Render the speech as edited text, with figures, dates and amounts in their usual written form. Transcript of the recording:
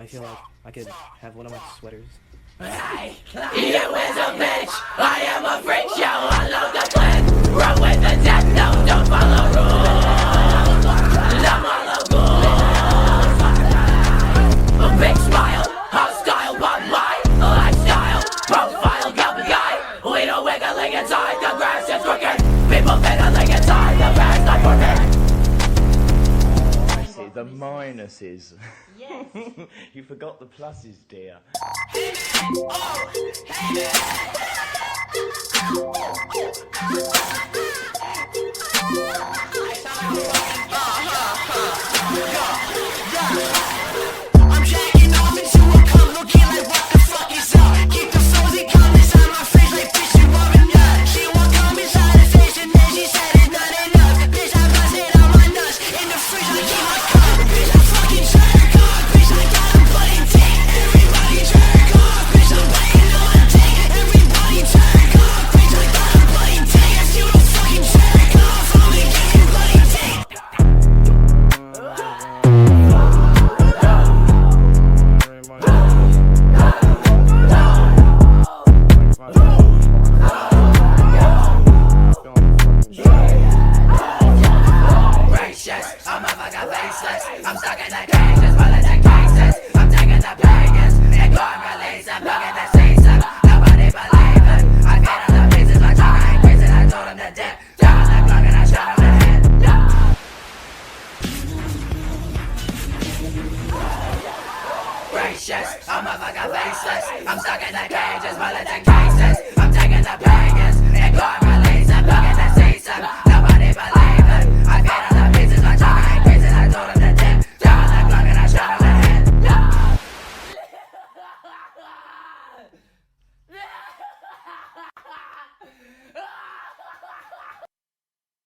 I feel like I could have one of my sweaters. Hey, you is a bitch. I am a freak show. Unload the clip. Run with the death note. Don't follow rules. Don't follow rules. A big smile. Hostile but my lifestyle. Profile guy. We don't wiggling inside. The grass is crooked. People fiddling inside. The grass not working. I see the minuses. Yes. You forgot the pluses, dear. I'm jacking off into a cup, looking like what the fuck is up? Keep the frozen cum inside my fridge like bitch, you are a nut. She want cum inside her face and then she said it's not enough. Bitch, I bust it on my nuts in the fridge, I keep my cum. Bitch, I fucking jerk off, bitch, I got a pudding dick. Everybody jerk off, bitch, I'm biting on a dick. Everybody jerk off, bitch, I got a pudding dick. If you don't fucking jerk off, I'ma give you bloody dick. I'm a fucking faceless. I'm stuck in the cages, rolling the cases. I'm taking the pagans, they can't release them. Look at the season, nobody believe it. I fed on the pieces, my tongue ain't greasing. I told him to dip, down the clock and I shot him in the head. Gracious, I'm a fucking faceless. I'm stuck in the cages, rolling the cases. I'm taking the pagans, they can't release them. Look at the season, nobody believe it. I fed on